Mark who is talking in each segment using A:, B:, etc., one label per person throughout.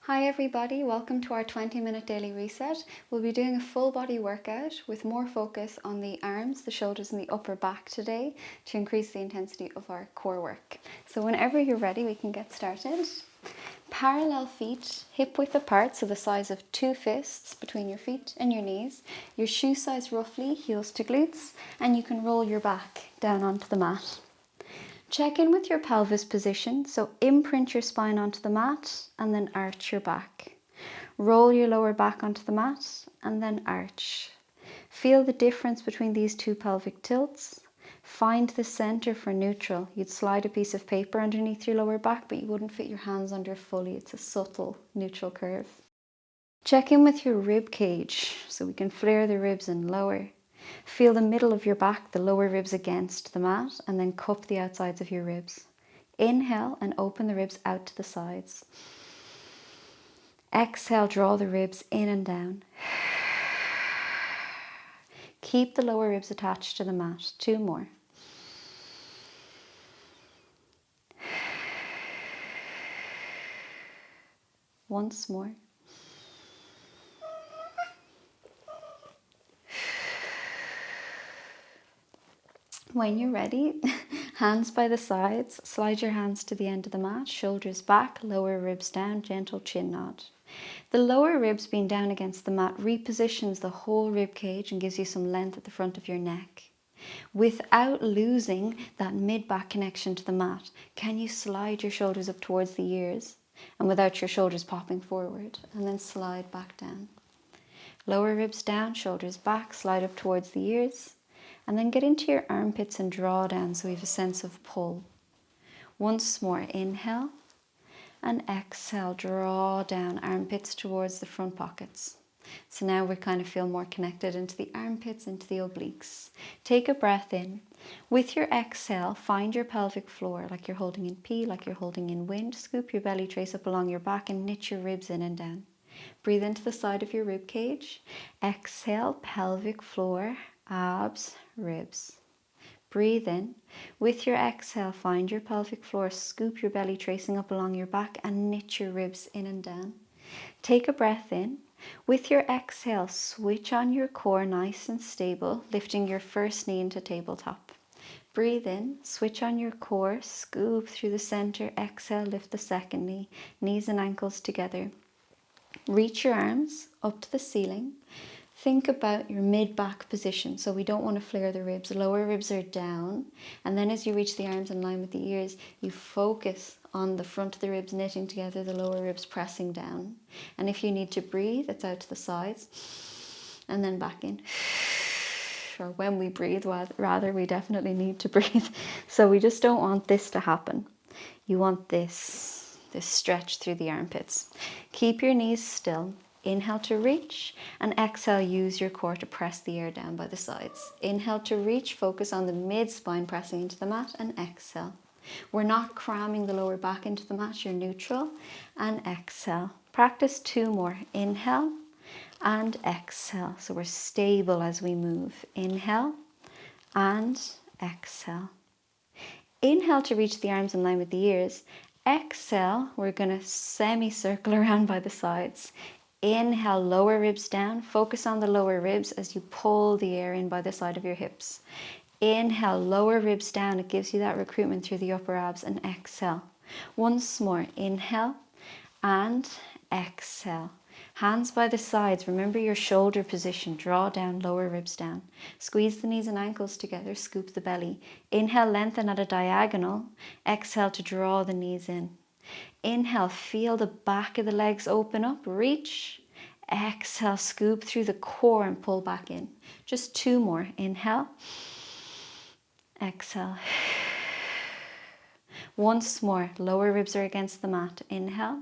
A: Hi everybody, welcome to our 20-minute daily reset. We'll be doing a full body workout with more focus on the arms, the shoulders and the upper back today to increase the intensity of our core work. So whenever you're ready, we can get started. Parallel feet, hip width apart, so the size of two fists between your feet and your knees. Your shoe size roughly, heels to glutes, and you can roll your back down onto the mat. Check in with your pelvis position, so imprint your spine onto the mat and then arch your back. Roll your lower back onto the mat and then arch. Feel the difference between these two pelvic tilts. Find the center for neutral. You'd slide a piece of paper underneath your lower back, but you wouldn't fit your hands under fully. It's a subtle neutral curve. Check in with your rib cage, so we can flare the ribs and lower. Feel the middle of your back, the lower ribs against the mat, and then cup the outsides of your ribs. Inhale and open the ribs out to the sides. Exhale, draw the ribs in and down. Keep the lower ribs attached to the mat. 2 more. Once more. When you're ready, hands by the sides, slide your hands to the end of the mat, shoulders back, lower ribs down, gentle chin nod. The lower ribs being down against the mat repositions the whole rib cage and gives you some length at the front of your neck. Without losing that mid-back connection to the mat, can you slide your shoulders up towards the ears and without your shoulders popping forward, and then slide back down. Lower ribs down, shoulders back, slide up towards the ears. And then get into your armpits and draw down so we have a sense of pull. Once more, inhale and exhale, draw down, armpits towards the front pockets. So now we kind of feel more connected into the armpits, into the obliques. Take a breath in. With your exhale, find your pelvic floor like you're holding in P, like you're holding in wind. Scoop your belly, trace up along your back and knit your ribs in and down. Breathe into the side of your rib cage. Exhale, pelvic floor, abs, ribs. Breathe in. With your exhale, find your pelvic floor, scoop your belly, tracing up along your back and knit your ribs in and down. Take a breath in. With your exhale, switch on your core nice and stable, lifting your first knee into tabletop. Breathe in, switch on your core, scoop through the center, exhale, lift the second knee, knees and ankles together. Reach your arms up to the ceiling. Think about your mid-back position, so we don't want to flare the ribs. The lower ribs are down, and then as you reach the arms in line with the ears, you focus on the front of the ribs knitting together, the lower ribs pressing down. And if you need to breathe, it's out to the sides, and then back in. Or when we breathe, rather, we definitely need to breathe. So we just don't want this to happen. You want this stretch through the armpits. Keep your knees still. Inhale to reach and exhale, use your core to press the air down by the sides. Inhale to reach, focus on the mid-spine pressing into the mat and exhale. We're not cramming the lower back into the mat, you're neutral and exhale. Practice 2 more. Inhale and exhale. So we're stable as we move. Inhale and exhale. Inhale to reach the arms in line with the ears. Exhale, we're going to semicircle around by the sides. Inhale, lower ribs down. Focus on the lower ribs as you pull the air in by the side of your hips. Inhale, lower ribs down. It gives you that recruitment through the upper abs. And exhale. Once more. Inhale and exhale. Hands by the sides. Remember your shoulder position. Draw down, lower ribs down. Squeeze the knees and ankles together. Scoop the belly. Inhale, lengthen at a diagonal. Exhale to draw the knees in. Inhale, feel the back of the legs open up. Reach. Exhale, scoop through the core and pull back in. Just 2 more. Inhale. Exhale. Once more. Lower ribs are against the mat. Inhale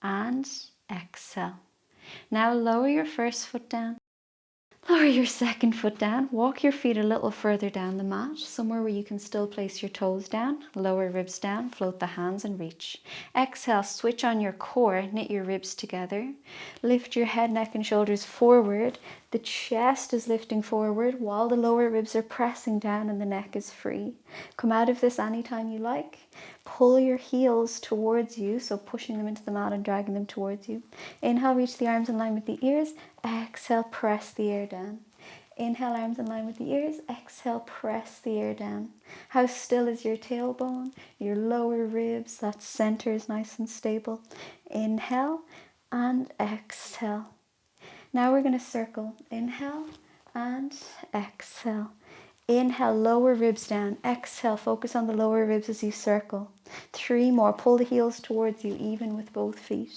A: and exhale. Now lower your first foot down. Lower your second foot down. Walk your feet a little further down the mat, somewhere where you can still place your toes down. Lower ribs down, float the hands and reach. Exhale, switch on your core, knit your ribs together. Lift your head, neck and shoulders forward. The chest is lifting forward while the lower ribs are pressing down and the neck is free. Come out of this anytime you like. Pull your heels towards you, so pushing them into the mat and dragging them towards you. Inhale, reach the arms in line with the ears. Exhale, press the air down. Inhale, arms in line with the ears. Exhale, press the air down. How still is your tailbone, your lower ribs? That center is nice and stable. Inhale and exhale. Now we're going to circle. Inhale and exhale. Inhale, lower ribs down. Exhale, focus on the lower ribs as you circle. 3 more. Pull the heels towards you, even with both feet.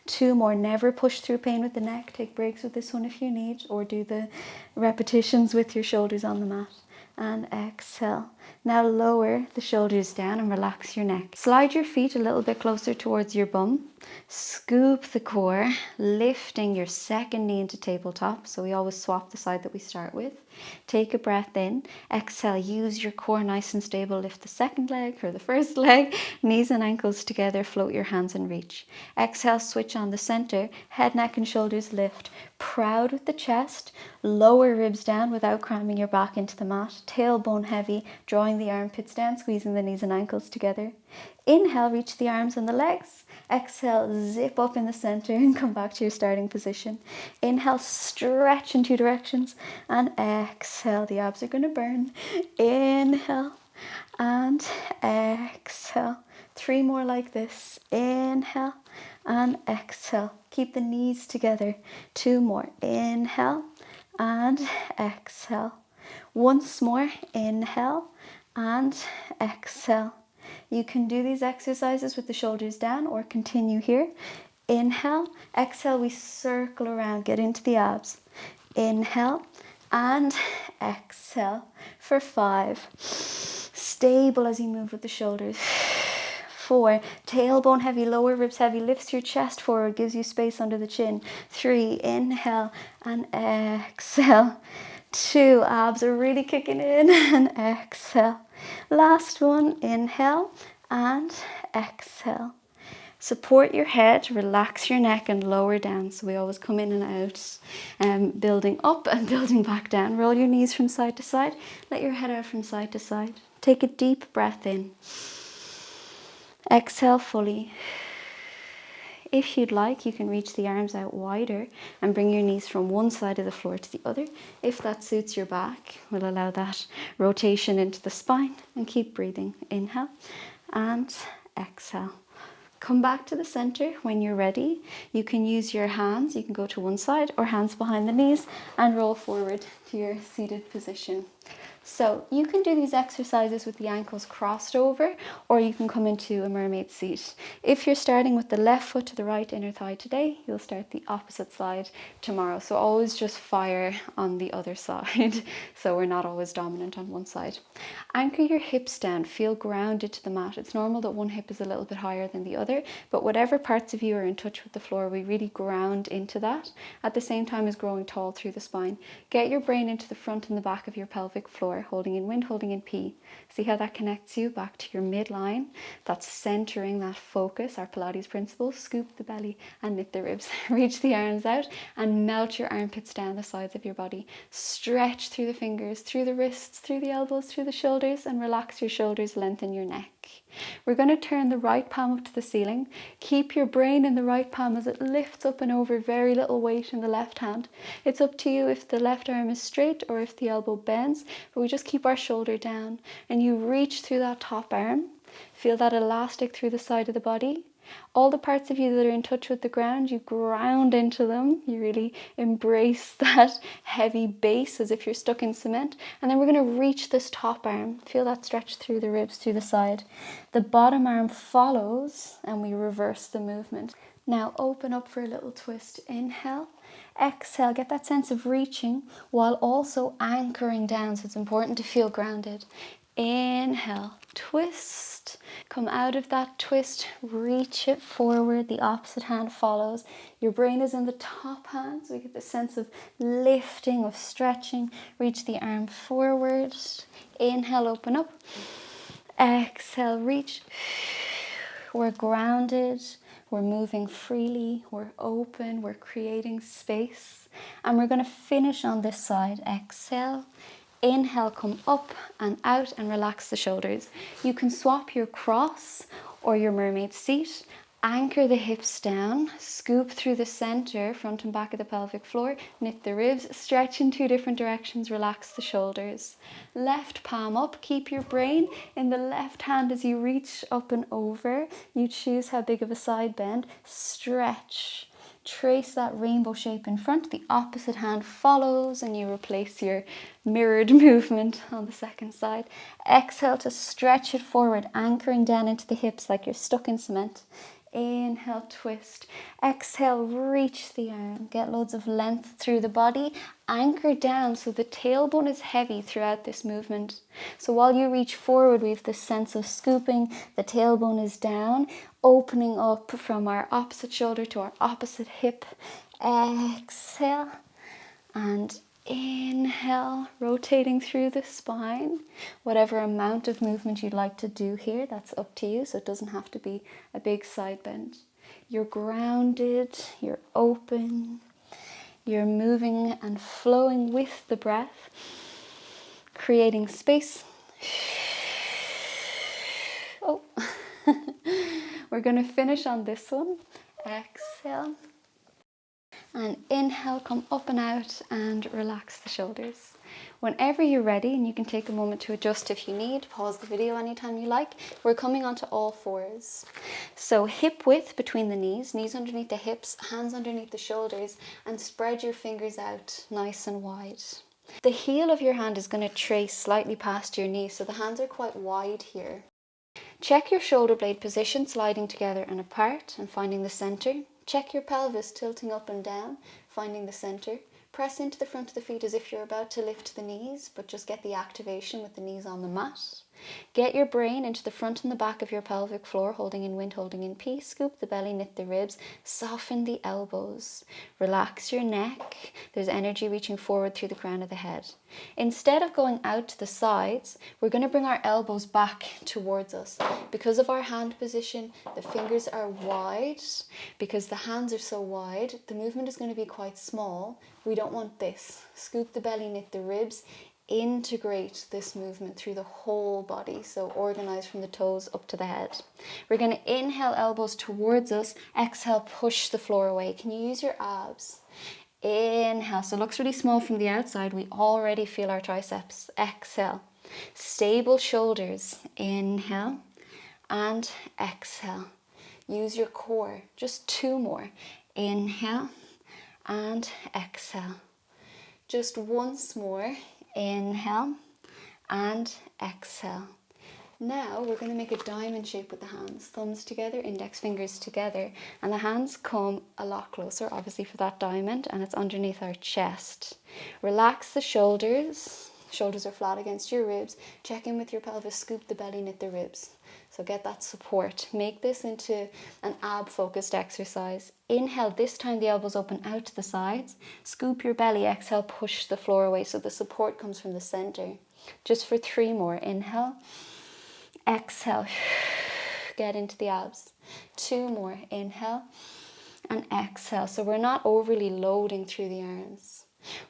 A: 2 more. Never push through pain with the neck. Take breaks with this one if you need, or do the repetitions with your shoulders on the mat. And exhale. Now lower the shoulders down and relax your neck. Slide your feet a little bit closer towards your bum. Scoop the core, lifting your second knee into tabletop. So we always swap the side that we start with. Take a breath in. Exhale, use your core nice and stable. Lift the second leg or the first leg. Knees and ankles together. Float your hands and reach. Exhale, switch on the center. Head, neck and shoulders lift. Proud with the chest. Lower ribs down without cramming your back into the mat. Tailbone heavy, drawing the armpits down, squeezing the knees and ankles together. Inhale, reach the arms and the legs. Exhale, zip up in the center and come back to your starting position. Inhale, stretch in 2 directions. And exhale, the abs are going to burn. Inhale and exhale. 3 more like this. Inhale and exhale. Keep the knees together. 2 more. Inhale and exhale. Once more. Inhale and exhale. You can do these exercises with the shoulders down or continue here. Inhale, exhale, we circle around, get into the abs. Inhale and exhale for 5. Stable as you move with the shoulders. 4, tailbone heavy, lower ribs heavy, lifts your chest forward, gives you space under the chin. 3, inhale and exhale. 2, abs are really kicking in, and exhale. Last one, inhale and exhale. Support your head, relax your neck and lower down. So we always come in and out, building up and building back down. Roll your knees from side to side. Let your head out from side to side. Take a deep breath in. Exhale fully. If you'd like, you can reach the arms out wider and bring your knees from one side of the floor to the other. If that suits your back, we'll allow that rotation into the spine and keep breathing. Inhale and exhale. Come back to the center when you're ready. You can use your hands. You can go to one side or hands behind the knees and roll forward to your seated position. So you can do these exercises with the ankles crossed over, or you can come into a mermaid seat. If you're starting with the left foot to the right inner thigh today, you'll start the opposite side tomorrow. So always just fire on the other side. So we're not always dominant on one side. Anchor your hips down, feel grounded to the mat. It's normal that one hip is a little bit higher than the other, but whatever parts of you are in touch with the floor, we really ground into that at the same time as growing tall through the spine. Get your brain into the front and the back of your pelvic floor, holding in wind, holding in P. See how that connects you back to your midline? That's centering that focus, our Pilates principle. Scoop the belly and knit the ribs. Reach the arms out and melt your armpits down the sides of your body. Stretch through the fingers, through the wrists, through the elbows, through the shoulders, and relax your shoulders, lengthen your neck. We're going to turn the right palm up to the ceiling. Keep your brain in the right palm as it lifts up and over, very little weight in the left hand. It's up to you if the left arm is straight or if the elbow bends, but we just keep our shoulder down and you reach through that top arm. Feel that elastic through the side of the body. All the parts of you that are in touch with the ground, you ground into them. You really embrace that heavy base as if you're stuck in cement. And then we're going to reach this top arm. Feel that stretch through the ribs, through the side. The bottom arm follows and we reverse the movement. Now open up for a little twist. Inhale. Exhale. Get that sense of reaching while also anchoring down. So it's important to feel grounded. Inhale. Twist. Come out of that twist, reach it forward, the opposite hand follows. Your brain is in the top hand, so we get the sense of lifting, of stretching. Reach the arm forward. Inhale, open up. Exhale, reach. We're grounded. We're moving freely, we're open, we're creating space. And we're going to finish on this side. Exhale. Inhale, come up and out and relax the shoulders. You can swap your cross or your mermaid seat. Anchor the hips down, scoop through the center, front and back of the pelvic floor, knit the ribs, stretch in 2 different directions, relax the shoulders. Left palm up, keep your brain in the left hand as you reach up and over. You choose how big of a side bend, stretch. Trace that rainbow shape in front, the opposite hand follows and you replace your mirrored movement on the second side. Exhale to stretch it forward, anchoring down into the hips like you're stuck in cement. Inhale, twist. Exhale, reach the arm. Get loads of length through the body. Anchor down so the tailbone is heavy throughout this movement. So while you reach forward, we have this sense of scooping. The tailbone is down, opening up from our opposite shoulder to our opposite hip. Exhale and inhale, rotating through the spine. Whatever amount of movement you'd like to do here, that's up to you, so it doesn't have to be a big side bend. You're grounded, you're open, you're moving and flowing with the breath, creating space. Oh, we're going to finish on this one. Exhale. And inhale, come up and out and relax the shoulders. Whenever you're ready, and you can take a moment to adjust if you need, pause the video anytime you like, we're coming onto all fours. So hip width between the knees, knees underneath the hips, hands underneath the shoulders, and spread your fingers out nice and wide. The heel of your hand is going to trace slightly past your knee, so the hands are quite wide here. Check your shoulder blade position, sliding together and apart and finding the center. Check your pelvis tilting up and down, finding the center. Press into the front of the feet as if you're about to lift the knees, but just get the activation with the knees on the mat. Get your brain into the front and the back of your pelvic floor, holding in wind, holding in peace. Scoop the belly, knit the ribs, soften the elbows. Relax your neck. There's energy reaching forward through the crown of the head. Instead of going out to the sides, we're going to bring our elbows back towards us. Because of our hand position, the fingers are wide. Because the hands are so wide, the movement is going to be quite small. We don't want this. Scoop the belly, knit the ribs. Integrate this movement through the whole body, so organize from the toes up to the head. We're going to inhale, elbows towards us. Exhale, push the floor away. Can you use your abs? Inhale, so it looks really small from the outside. We already feel our triceps. Exhale, stable shoulders. Inhale and exhale. Use your core. Just 2 more. Inhale and exhale. Just once more. Inhale and exhale. Now we're going to make a diamond shape with the hands. Thumbs together, index fingers together, and the hands come a lot closer, obviously, for that diamond, and it's underneath our chest. Relax the shoulders. Shoulders are flat against your ribs. Check in with your pelvis, scoop the belly, knit the ribs. So get that support. Make this into an ab-focused exercise. Inhale, this time the elbows open out to the sides. Scoop your belly, exhale, push the floor away so the support comes from the center. Just for 3 more. Inhale, exhale, get into the abs. 2 more. Inhale and exhale. So we're not overly loading through the arms.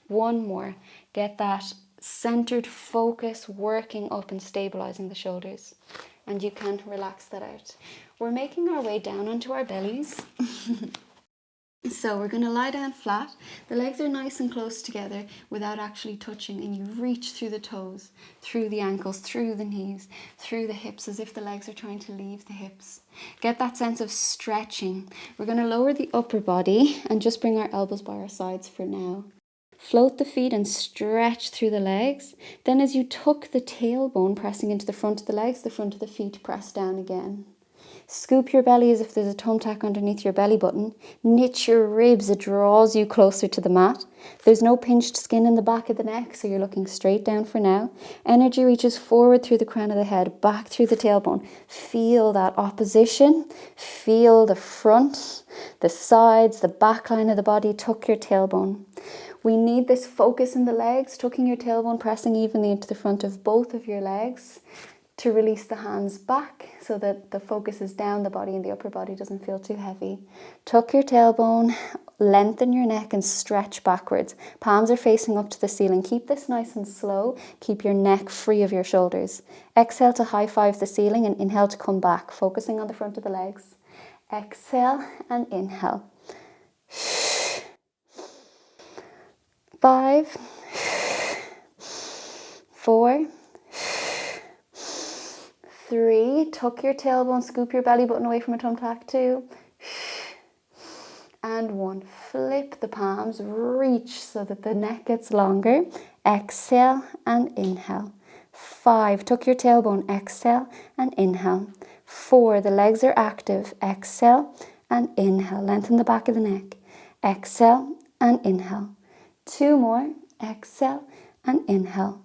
A: 1 more. Get that centered focus working up and stabilizing the shoulders. And you can relax that out. We're making our way down onto our bellies. So we're going to lie down flat. The legs are nice and close together without actually touching, and you reach through the toes, through the ankles, through the knees, through the hips, as if the legs are trying to leave the hips. Get that sense of stretching. We're going to lower the upper body and just bring our elbows by our sides for now. Float the feet and stretch through the legs. Then as you tuck the tailbone, pressing into the front of the legs, the front of the feet press down again. Scoop your belly as if there's a thumbtack underneath your belly button. Knit your ribs, it draws you closer to the mat. There's no pinched skin in the back of the neck, so you're looking straight down for now. Energy reaches forward through the crown of the head, back through the tailbone. Feel that opposition. Feel the front, the sides, the back line of the body. Tuck your tailbone. We need this focus in the legs, tucking your tailbone, pressing evenly into the front of both of your legs. to release the hands back so that the focus is down the body and the upper body doesn't feel too heavy. Tuck your tailbone, lengthen your neck and stretch backwards. Palms are facing up to the ceiling. Keep this nice and slow. Keep your neck free of your shoulders. Exhale to high five the ceiling and inhale to come back, focusing on the front of the legs. Exhale and inhale. 5, 4, 3, tuck your tailbone, scoop your belly button away from a thumbtack. 2, and 1. Flip the palms, reach so that the neck gets longer. Exhale and inhale. 5, tuck your tailbone, exhale and inhale. 4, the legs are active. Exhale and inhale. Lengthen the back of the neck. Exhale and inhale. 2 more. Exhale and inhale.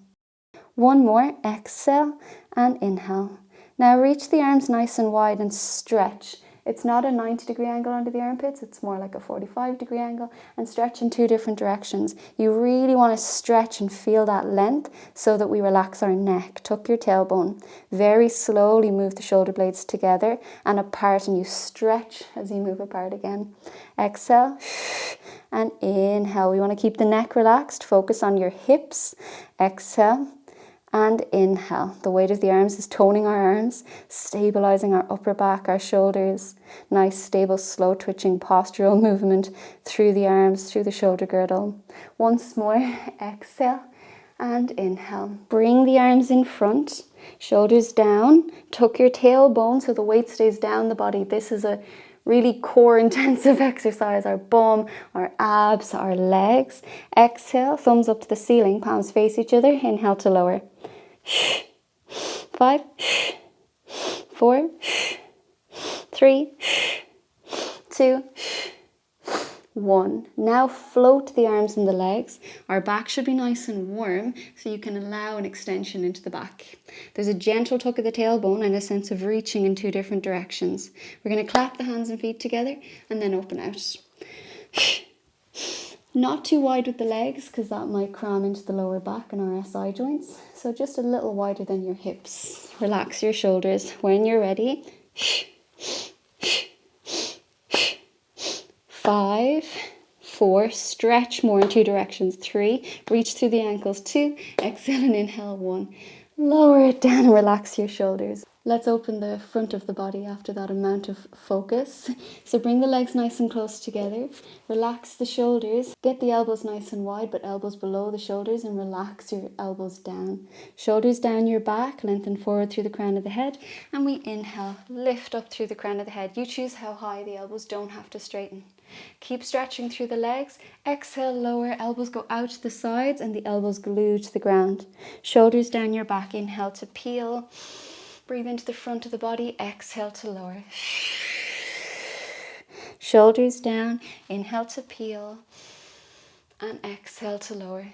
A: 1 more. Exhale and inhale. Now reach the arms nice and wide and stretch. It's not a 90-degree angle under the armpits, it's more like a 45-degree angle, and stretch in 2 different directions. You really want to stretch and feel that length so that we relax our neck. Tuck your tailbone. Very slowly move the shoulder blades together and apart, and you stretch as you move apart again. Exhale and inhale. We want to keep the neck relaxed. Focus on your hips. Exhale and inhale. The weight of the arms is toning our arms, stabilizing our upper back, our shoulders. Nice, stable, slow twitching postural movement through the arms, through the shoulder girdle. Once more, exhale and inhale. Bring the arms in front, shoulders down. Tuck your tailbone so the weight stays down the body. This is a really core intensive exercise. Our bum, our abs, our legs. Exhale, thumbs up to the ceiling, palms face each other. Inhale to lower. 5, 4, 3, 2, 1. Now float the arms and the legs. Our back should be nice and warm so you can allow an extension into the back. There's a gentle tuck of the tailbone and a sense of reaching in 2 different directions. We're going to clap the hands and feet together and then open out. Not too wide with the legs because that might cram into the lower back and our SI joints. So just a little wider than your hips. Relax your shoulders. When you're ready, 5, 4, stretch more in 2 directions. 3, reach through the ankles. 2, exhale and inhale. 1, lower it down and relax your shoulders. Let's open the front of the body after that amount of focus. So bring the legs nice and close together. Relax the shoulders. Get the elbows nice and wide, but elbows below the shoulders, and relax your elbows down. Shoulders down your back, lengthen forward through the crown of the head. And we inhale, lift up through the crown of the head. You choose how high, the elbows don't have to straighten. Keep stretching through the legs. Exhale, lower, elbows go out to the sides and the elbows glued to the ground. Shoulders down your back, inhale to peel. Breathe into the front of the body, exhale to lower. Shoulders down, inhale to peel, and exhale to lower.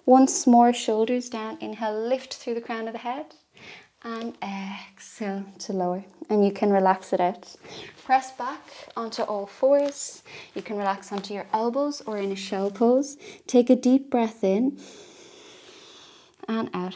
A: Once more, shoulders down, inhale, lift through the crown of the head, and exhale to lower. And you can relax it out. Press back onto all fours. You can relax onto your elbows or in a shell pose. Take a deep breath in and out.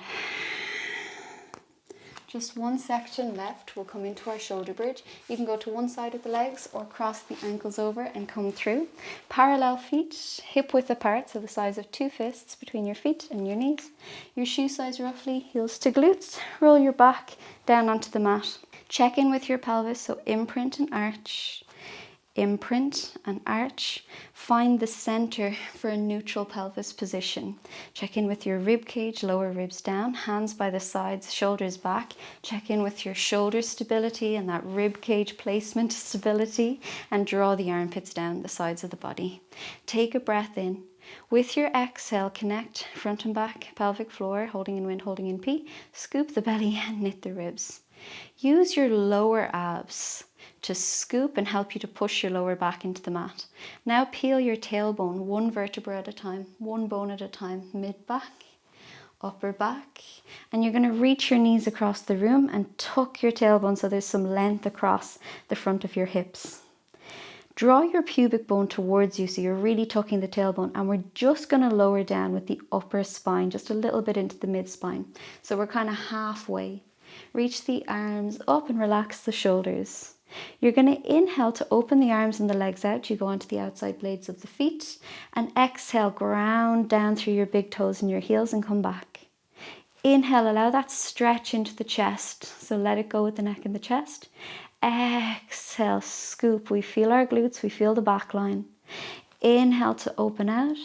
A: Just one section left. We'll come into our shoulder bridge. You can go to one side of the legs or cross the ankles over and come through. Parallel feet, hip width apart, so the size of 2 fists between your feet and your knees. Your shoe size roughly, heels to glutes. Roll your back down onto the mat. Check in with your pelvis, so imprint and arch. Imprint and arch. Find the center for a neutral pelvis position. Check in with your rib cage, lower ribs down, hands by the sides, shoulders back. Check in with your shoulder stability and that rib cage placement stability, and draw the armpits down the sides of the body. Take a breath in. With your exhale, connect front and back, pelvic floor, holding in wind, holding in P. Scoop the belly and knit the ribs. Use your lower abs to scoop and help you to push your lower back into the mat. Now peel your tailbone 1 vertebra at a time, 1 bone at a time, mid back, upper back, and you're going to reach your knees across the room and tuck your tailbone so there's some length across the front of your hips. Draw your pubic bone towards you so you're really tucking the tailbone, and we're just going to lower down with the upper spine, just a little bit into the mid-spine. So we're kind of halfway. Reach the arms up and relax the shoulders. You're going to inhale to open the arms and the legs out. You go onto the outside blades of the feet, and exhale, ground down through your big toes and your heels and come back. Inhale, allow that stretch into the chest. So let it go with the neck and the chest. Exhale, scoop. We feel our glutes, we feel the back line. Inhale to open out.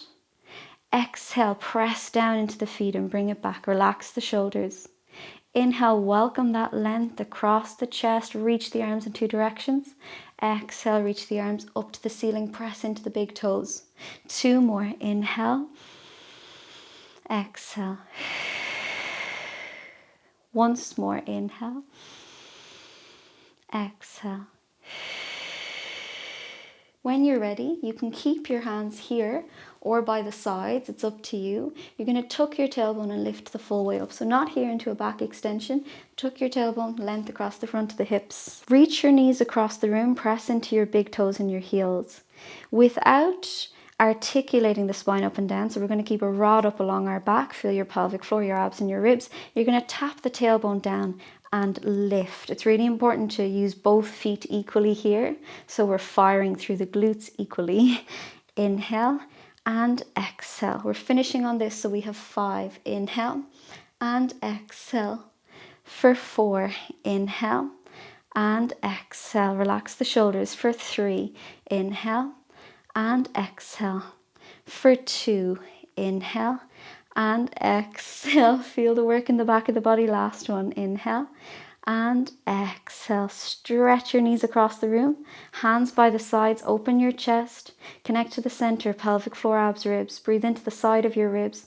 A: Exhale, press down into the feet and bring it back. Relax the shoulders. Inhale, welcome that length across the chest. Reach the arms in 2 directions. Exhale, reach the arms up to the ceiling. Press into the big toes. 2 more. Inhale. Exhale. Once more. Inhale. Exhale. When you're ready, you can keep your hands here or by the sides. It's up to you. You're going to tuck your tailbone and lift the full way up. So not here into a back extension. Tuck your tailbone, length across the front of the hips. Reach your knees across the room. Press into your big toes and your heels. Without articulating the spine up and down, so we're going to keep a rod up along our back. Feel your pelvic floor, your abs and your ribs. You're going to tap the tailbone down and lift. It's really important to use both feet equally here, so we're firing through the glutes equally. Inhale and exhale. We're finishing on this, so we have 5. Inhale and exhale. For 4, inhale and exhale. Relax the shoulders. For 3, inhale and exhale. For 2, inhale and exhale. Feel the work in the back of the body. Last one. Inhale and exhale. Stretch your knees across the room. Hands by the sides. Open your chest. Connect to the center. Pelvic floor, abs, ribs. Breathe into the side of your ribs.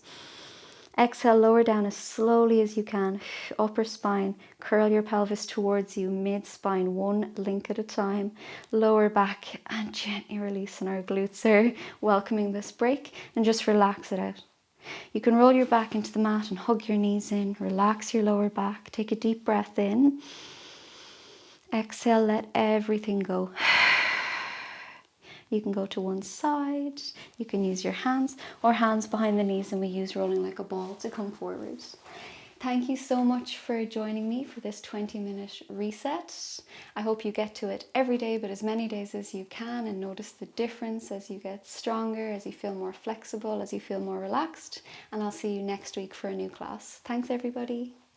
A: Exhale, lower down as slowly as you can. Upper spine, curl your pelvis towards you. Mid-spine, 1 link at a time. Lower back and gently release. And our glutes are welcoming this break. And just relax it out. You can roll your back into the mat and hug your knees in. Relax your lower back. Take a deep breath in. Exhale, let everything go. You can go to one side. You can use your hands or hands behind the knees, and we use rolling like a ball to come forward. Thank you so much for joining me for this 20-minute reset. I hope you get to it every day, but as many days as you can, and notice the difference as you get stronger, as you feel more flexible, as you feel more relaxed. And I'll see you next week for a new class. Thanks, everybody.